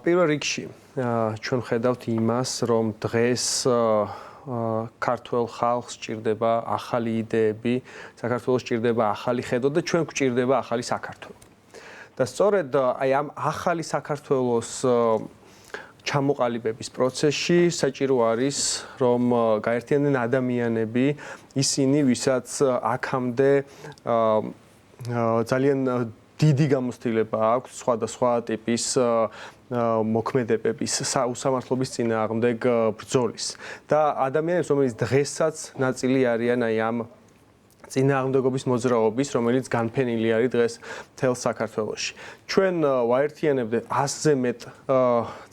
პირველ რიგში ჩვენ ხედავთ იმას, რომ დღეს ქართულ ხალხს სჭირდება ახალი იდეები, საქართველოს სჭირდება ახალი ხედვა და ჩვენ გვჭირდება ახალი საქართველო. და სწორედ აი ამ ახალი საქართველოს ჩამოყალიბების პროცესში საჭირო არის, რომ გაერთიანდნენ ადამიანები, ისინი, ვისაც აქამდე ძალიან დიდი გამოცდილება აქვს სხვადასხვა ტიპის მოქმედებების უსამართლობის წინააღმდეგ ბრძოლის. და ადამიანებს, რომელიც დღესაც ნაწილი არიან აი ამ წინააღმდეგობის მოძრაობის, რომელიც განფენილი არის დღეს მთელ საქართველოში. ჩვენ ვაერთიანებდით 100-ზე მეტ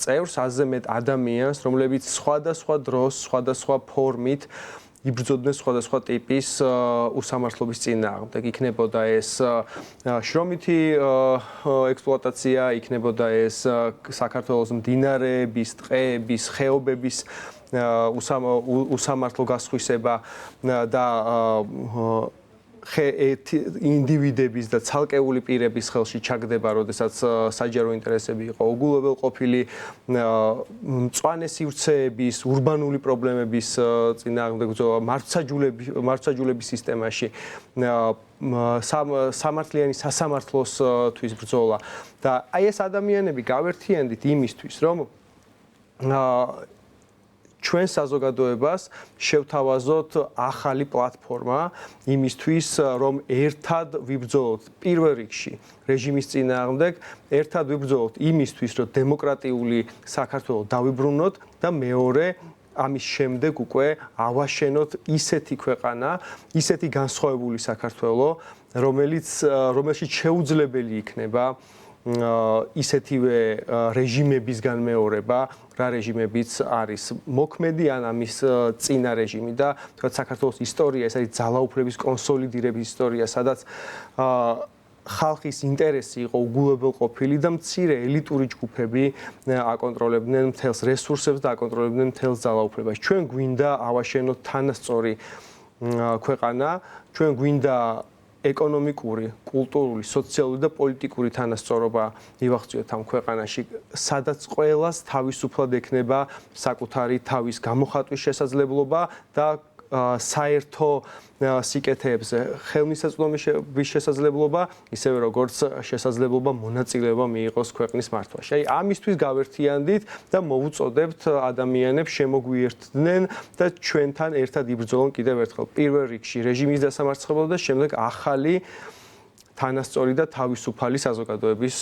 წევრს, 100-ზე მეტ ადამიანს, რომლებიც სხვადასხვა დროს, სხვადასხვა ფორმით იბრძოდნენ სხვადასხვა ტიპის უსამართლობის წინააღმდეგ. იქნებოდა ეს შრომითი ექსპლუატაცია, იქნებოდა ეს საქართველოს მდინარეების, ტყეების, ხეობების უსამართლო გასხვისება და ინდივიდების და ცალკეული პირების ხელში ჩაგდება, როდესაც საჯარო ინტერესები იყო უგულებელყოფილი, მწვანე სივრცეების, ურბანული პრობლემების წინააღმდეგ ბრძოლა, მართლმსაჯულების სისტემაში, სამართლიანი სასამართლოსთვის ბრძოლა და აი ეს ადამიანები გავერთიანდით იმისთვის, რომ ჩვენ საზოგადოებას შევთავაზოთ ახალი პლატფორმა იმისთვის, რომ ერთად ვიბრძოლოთ პირველ რიგში რეჟიმის წინააღმდეგ, ერთად ვიბრძოლოთ იმისთვის, რომ დემოკრატიული საქართველო დავიბრუნოთ და მეორე ამის შემდეგ უკვე ავაშენოთ ისეთი ქვეყანა, ისეთი განსხვავებული საქართველო, რომელშიც შეუძლებელი იქნება ისეთივე რეჟიმების განმეორება, რა რეჟიმებიც არის მოქმედი ან ამის წინა რეჟიმი და თქვათ საქართველოს ისტორია, ეს არის ძალაუფლების კონსოლიდირების ისტორია, სადაც ხალხის ინტერესი იყო უგულებელყოფილი და მცირე ელიტური ჯგუფები აკონტროლებდნენ მთელს რესურსებს და აკონტროლებდნენ მთელს ძალაუფლებას. ჩვენ გვინდა ავაშენოთ თანასწორი ქვეყანა, ჩვენ გვინდა ეკონომიკური, კულტურული, სოციალური და პოლიტიკური თანასწორობა მივახციოთ ამ ქვეყანაში, სადაც ყველას თავისუფლად ექნება საკუთარი თავის გამოხატვის შესაძლებლობა და საერთო სიკეთეებზე ხელმისაწვდომის შესაძლებლობა, ისევე როგორც შესაძლებლობა მონაწილეობა მიიღოს ქვეყნის მართვაში. აი ამისთვის გავერთიანდით და მოვუწოდებთ ადამიანებს შემოგვიერთდნენ და ჩვენთან ერთად იბრძოლონ კიდევ ერთხელ პირველ რიგში რეჟიმის დასამარცხებლად და შემდეგ ახალი თანასწორი და თავისუფალი საზოგადოების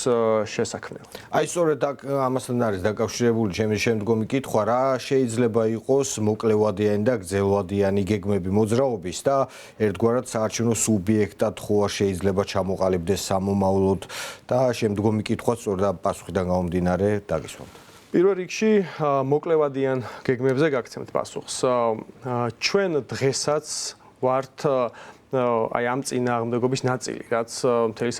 შესაქმნელად. აი სწორედ ამასთან არის დაკავშირებული ჩემი შემდგომი კითხვა, რა შეიძლება იყოს მოკლევადიანი და გრძელვადიანი გეგმები მოძრაობის და ერთგვარად საარჩევნო სუბიექტად ხო არ შეიძლება ჩამოყალიბდეს სამომავლოდ და შემდგომი კითხვა სწორედ ამ პასუხიდან გამომდინარე დაგისვამთ. პირველ რიგში მოკლევადიან გეგმებზე გაგცემთ პასუხს. ჩვენ დღესაც ვართ აი ამ წინააღმდეგობის ნაწილი, რაც მთელ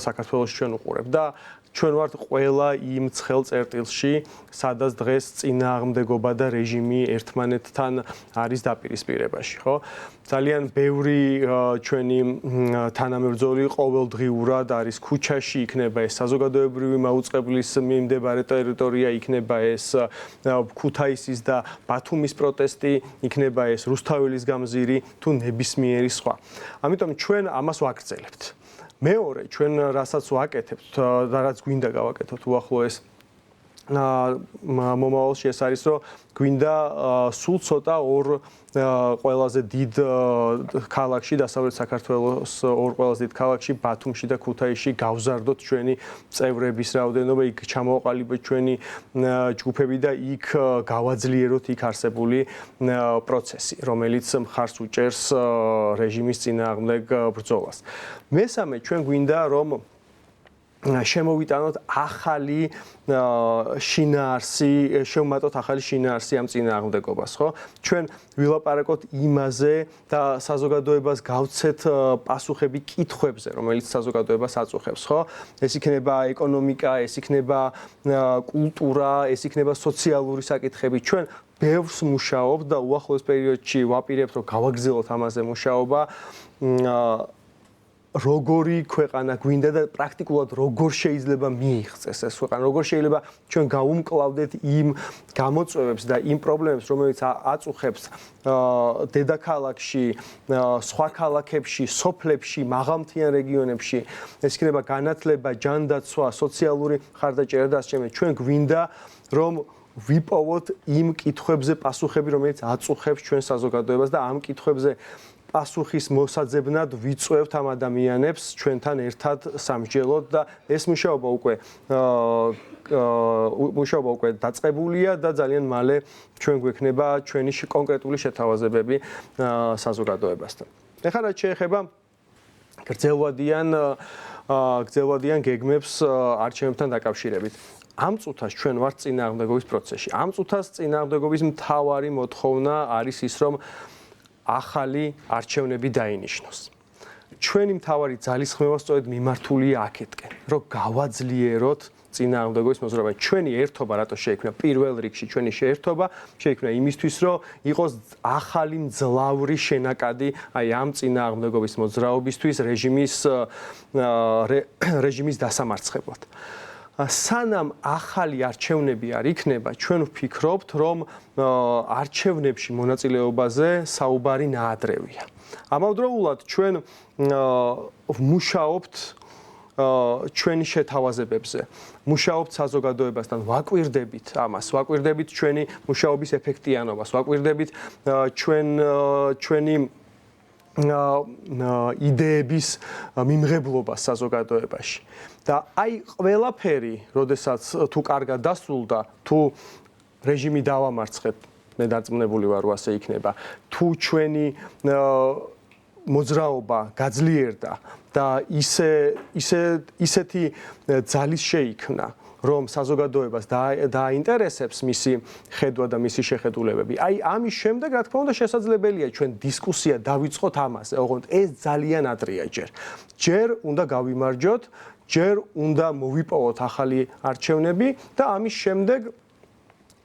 საქართველოს ჩვენ უყურებ და ჩვენ ვართ ყველა იმ ცხელ წერტილში, სადაც დღეს წინააღმდეგობა და რეჟიმი ერთმანეთთან არის დაპირისპირებაში, ხო? ძალიან ბევრი ჩვენი თანამებრძოლი ყოველდღიურად არის ქუჩაში, იქნება ეს საზოგადოებრივი მაუწყებლის მიმდებარე ტერიტორია, იქნება ეს ქუთაისის და ბათუმის პროტესტი, იქნება ეს რუსთაველის გამზირი თუ ნებისმიერი სხვა. ამიტომ ჩვენ ამას ვაგრძელებთ. მეორე, ჩვენ რასაც ვაკეთებთ და რაც გვინდა გავაკეთოთ უახლოეს მომავალში ეს არის, რომ გვინდა სულ ცოტა ორ ყველაზე დიდ ქალაქში, დასავლეთ საქართველოს ორ ყველაზე დიდ ქალაქში, ბათუმში და ქუთაისში გავზარდოთ ჩვენი წევრების რაოდენობა, იქ ჩამოყალიბოთ ჩვენი ჯგუფები და იქ გავაძლიეროთ იქ არსებული პროცესი, რომელიც მხარს უჭერს რეჟიმის წინააღმდეგ ბრძოლას. მესამე, ჩვენ გვინდა რომ შემოვიტანოთ ახალი შინაარსი, შევმატოთ ახალი შინაარსი ამ წინააღმდეგობას, ხო? ჩვენ ვილაპარაკოთ იმაზე და საზოგადოებას გავცეთ პასუხები კითხვებზე, რომელიც საზოგადოებას აწუხებს, ხო? ეს იქნება ეკონომიკა, ეს იქნება კულტურა, ეს იქნება სოციალური საკითხები. ჩვენ ბევრს მუშაობთ და უახლოეს პერიოდში ვაპირებთ, რომ გავაგრძელოთ ამაზე მუშაობა. როგორი ქვეყანა გვინდა და პრაქტიკულად როგორ შეიძლება მიიღწეს ეს ქვეყანა, როგორ შეიძლება ჩვენ გავუმკლავდეთ იმ გამოწვევებს და იმ პრობლემებს, რომელიც აწუხებს დედაქალაქში, სხვა ქალაქებში, სოფლებში, მაღალმთიან რეგიონებში, ეს იქნება განათლება, ჯანდაცვა, სოციალური მხარდაჭერა და ასე შემდეგ. ჩვენ გვინდა რომ ვიპოვოთ იმ კითხვებზე პასუხები, რომელიც აწუხებს ჩვენ საზოგადოებას და ამ კითხვებზე პასუხის მოსაძებნად ვიწვევთ ამ ადამიანებს ჩვენთან ერთად სამსჯელოდ და ეს მუშაობა უკვე დაწყებულია და ძალიან მალე ჩვენ გვექნება ჩვენი კონკრეტული შეთავაზებები საზოგადოებასთან. ეხლა რაც შეეხება გრძელვადიან გეგმებს არჩევნებთან დაკავშირებით. ამ წუთას ჩვენ ვართ წინააღმდეგობის პროცესში. ამ წუთას წინააღმდეგობის მთავარი მოთხოვნა არის ის, რომ ახალი არჩევნები დაინიშნოს. ჩვენი მთავარი ძალისხმევა სწორედ მიმართულია აქეთკენ, რომ გავაძლიეროთ წინააღმდეგობის მოძრაობა. ჩვენი ერთობა რატო შეიქმნა? პირველ რიგში ჩვენი შეერთობა შეიქმნა იმისთვის, რომ იყოს ახალი მძლავრი შენაკადი აი ამ წინააღმდეგობის მოძრაობისთვის რეჟიმის დასამარცხებლად. სანამ ახალი არჩევნები არ იქნება, ჩვენ ვფიქრობთ, რომ არჩევნებში მონაწილეობაზე საუბარი ნაადრევია. ამავდროულად ჩვენ ვმუშაობთ ჩვენი შეთავაზებებზე, მუშაობთ საზოგადოებასთან, ვაკვირდებით ამას, ვაკვირდებით ჩვენი მუშაობის ეფექტიანობას, ვაკვირდებით ჩვენი იდეების მიმღებლობას საზოგადოებაში. და აი ყველაფერი, როდესაც თუ კარგად დასრულდა, თუ რეჟიმი დავამარცხეთ, მე დარწმუნებული ვარ, რომ ასე იქნება, თუ ჩვენი მოძრაობა გაძლიერდა და ისეთი ძალის შეიქმნა, რომ საზოგადოებას დააინტერესებს მისი ხედვა და მისი შეხედულებები. აი ამის შემდეგ, რა თქმა უნდა, შესაძლებელია ჩვენ დისკუსია დავიწყოთ ამაზე, ოღონდ ეს ძალიან ადრეა ჯერ. ჯერ უნდა გავიმარჯოთ, ჯერ უნდა მოვიპოვოთ ახალი არჩევნები და ამის შემდეგ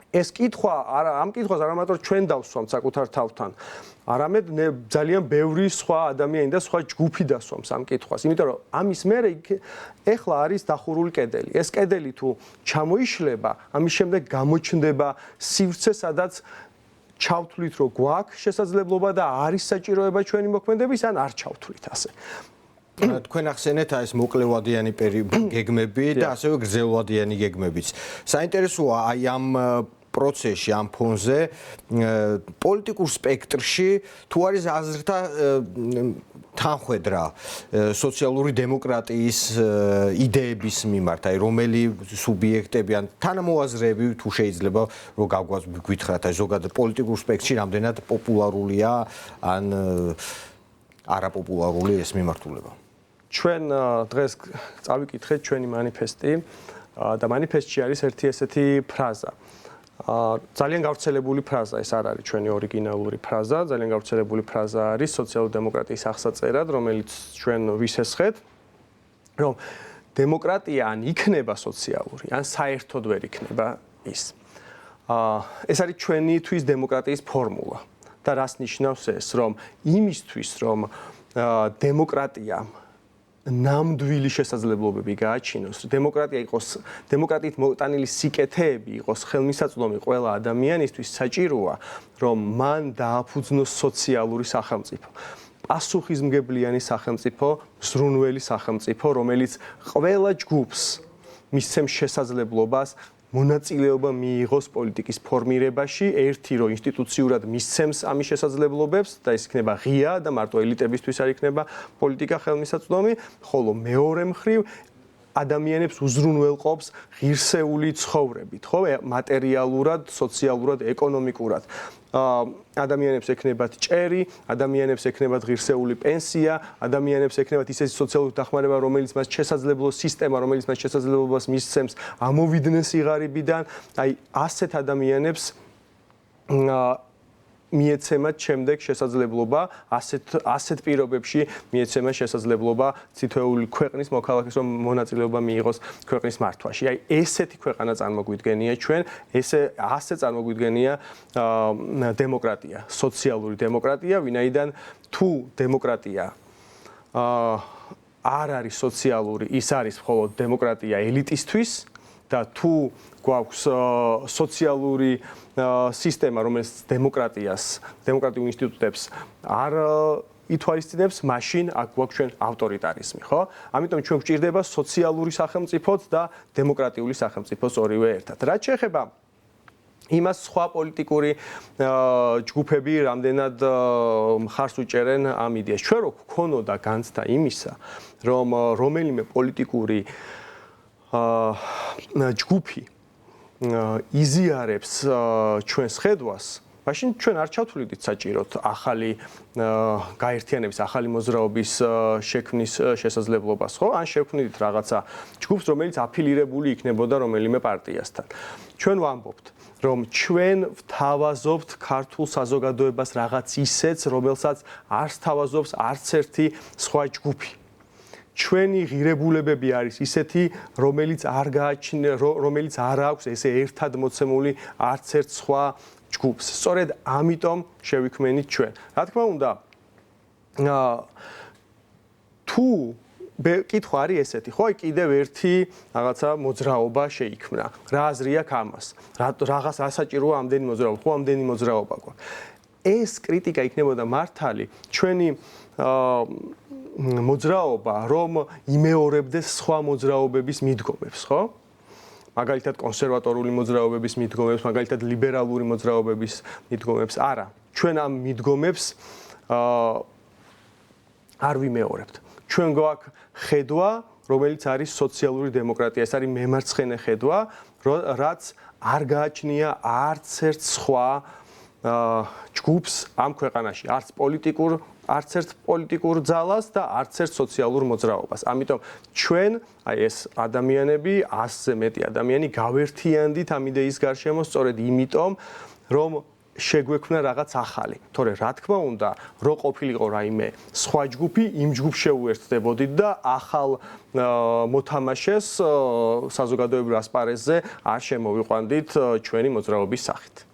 ეს კითხვა ამ კითხვას არა მარტო ჩვენ დავსვამთ საკუთარ თავთან, არამედ ძალიან ბევრი სხვა ადამიანი და სხვა ჯგუფი დასვამს ამ კითხვას, იმიტომ რომ ამის მერე ეხლა არის დახურული კედელი. ეს კედელი თუ ჩამოიშლება, ამის შემდეგ გამოჩნდება სივრცე, სადაც ჩავთვლით, რომ გვაქვს შესაძლებლობა და არის საჭიროება ჩვენი მოქმედების, ან არ ჩავთვლით ასე. თქვენ ახსენეთ ეს მოკლევადიანი გეგმები და ასევე გრძელვადიანი გეგმებიც. საინტერესოა აი ამ პროცესში, ამ ფონზე პოლიტიკურ სპექტრში თუ არის აზრთა თანხვედრა სოციალური დემოკრატიის იდეების მიმართ, აი რომელი სუბიექტები ან თანამოაზრეები თუ შეიძლება რომ გავგვიხრათ, აი ზოგადად პოლიტიკურ სპექტრში რამდენად პოპულარულია ან არაპოპულარული ეს მიმართულება. ჩვენ დღეს წავიკითხეთ ჩვენი манифеסטי და манифеסטში არის ერთი ესეთი ფრაზა. ძალიან გავრცელებული ფრაზა ეს არ არის ჩვენი ორიგინალური ფრაზა, ძალიან გავრცელებული ფრაზა არის სოციალ-დემოკრატიის აღსაწერად, რომელიც ჩვენ ვისესხეთ, რომ დემოკრატია ან იქნება სოციალური, ან საერთოდ ვერ იქნება ის. ეს არის ჩვენთვის დემოკრატიის ფორმულა. და რას ნიშნავს ეს, რომ იმისთვის, რომ დემოკრატია ნამდვილი შესაძლებლობები გააჩინოს, დემოკრატიით მოტანილი სიკეთეები იყოს ხელმისაწვდომი ყველა ადამიანისთვის, საჭიროა, რომ მან დააფუძნოს სოციალური სახელმწიფო. პასუხისმგებლიანი სახელმწიფო, ზრუნველი სახელმწიფო, რომელიც ყველა ჯგუფს მისცემს შესაძლებლობას მონაწილეობა მიიღოს პოლიტიკის ფორმირებაში, ერთი რომ ინსტიტუციურად მისცემს ამის შესაძლებლობებს და ეს იქნება ღია და მარტო ელიტებისთვის არ იქნება პოლიტიკა ხელმისაწვდომი, ხოლო მეორე მხრივ ადამიანებს უზრუნველყოფს ღირსეული ცხოვრებით, ხო, მატერიალურად, სოციალურად, ეკონომიკურად. ადამიანებს ექნებათ ჭერი, ადამიანებს ექნებათ ღირსეული პენსია, ადამიანებს ექნებათ ისეთი სოციალური დახმარება, რომელიც მას შესაძლებლო სისტემა, რომელიც მას შესაძლებლობას მისცემს ამოვიდნენ სიღარიბიდან, აი ასეთ ადამიანებს მიეცემათ შემდეგ შესაძლებლობა ასეთ პირობებში მიეცემათ შესაძლებლობა თითოეული ქვეყნის მოქალაქეს რომ მონაწილეობა მიიღოს ქვეყნის მართვაში. აი ესეთი ქვეყანა წარმოგვიდგენია ჩვენ, ასე წარმოგვიდგენია დემოკრატია, სოციალური დემოკრატია, ვინაიდან თუ დემოკრატია არ არის სოციალური, ის არის მხოლოდ დემოკრატია ელიტისთვის და თუ გვაქვს სოციალური სისტემა, რომელიც დემოკრატიულ ინსტიტუტებს არ ითვალისწინებს, მაშინ აქ გვაქვს ჩვენ ავტორიტარიზმი, ხო? ამიტომ ჩვენ გვჭირდება სოციალური სახელმწიფოც და დემოკრატიული სახელმწიფოც ორივე ერთად. რაც შეეხება იმას სხვა პოლიტიკური ჯგუფები რამდენად მხარს უჭერენ ამ იდეას. ჩვენ რო გვქონოდა განცდა იმისა, რომ რომელიმე პოლიტიკური ჯგუფი იზიარებს ჩვენს ხედვას, მაშინ ჩვენ არ ჩავთვლიდით საჭიროდ ახალი გაერთიანების, ახალი მოძრაობის შექმნის შესაძლებლობას, ხო? ან შევქმნით რაღაცა ჯგუფს, რომელიც აფილირებული იქნებოდა რომელიმე პარტიასთან. ჩვენ ვამბობთ, რომ ჩვენ ვთავაზობთ ქართულ საზოგადოებას რაღაც ისეთს, რომელსაც არ სთავაზობს არც ერთი სხვა ჯგუფი. ჩვენი ღირებულებები არის ისეთი, რომელიც არ აქვს ესე ერთად მოცემული არც ერთ სხვა ჯგუფს. სწორედ ამიტომ შევიქმნით ჩვენ. რა თქმა უნდა, თუ კითხვა არის ესეთი, ხო, კიდევ ერთი რაღაცა მოძრაობა შეიქმნა. რა აზრი აქვს ამას? რაღაც ასაჭიროა ამდენი მოძრაობა, ხო, ამდენი მოძრაობა გვაქვს. ეს კრიტიკა იქნებოდა მართალი ჩვენი მოძრაობა, რომ იმეორებდეს სხვა მოძრაობების მიდგომებს, ხო? მაგალითად კონსერვატორული მოძრაობების მიდგომებს, მაგალითად ლიბერალური მოძრაობების მიდგომებს. არა, ჩვენ ამ მიდგომებს არ ვიმეორებთ. ჩვენ გვაქვს ხედვა, რომელიც არის სოციალური დემოკრატია, ეს არის მემარცხენე ხედვა, რაც არ გააჩნია არც ერთ სხვა ჯგუფს ამ ქვეყანაში, არც ერთ პოლიტიკურ ძალას და არც ერთ სოციალურ მოძრაობას. ამიტომ ჩვენ, აი ეს ადამიანები, 100-ზე მეტი ადამიანი გავერთიანდით ამ იდეის გარშემო, სწორედ იმიტომ, რომ შეგვექმნა რაღაც ახალი. თორე რა თქმა უნდა, რო ყოფილიყო რაიმე სხვა ჯგუფი, იმ ჯგუფს შეუერთდებოდით და ახალ მოთამაშეს საზოგადოებრივ ასპარეზზე არ შემოვიყვანდით ჩვენი მოძრაობის სახით.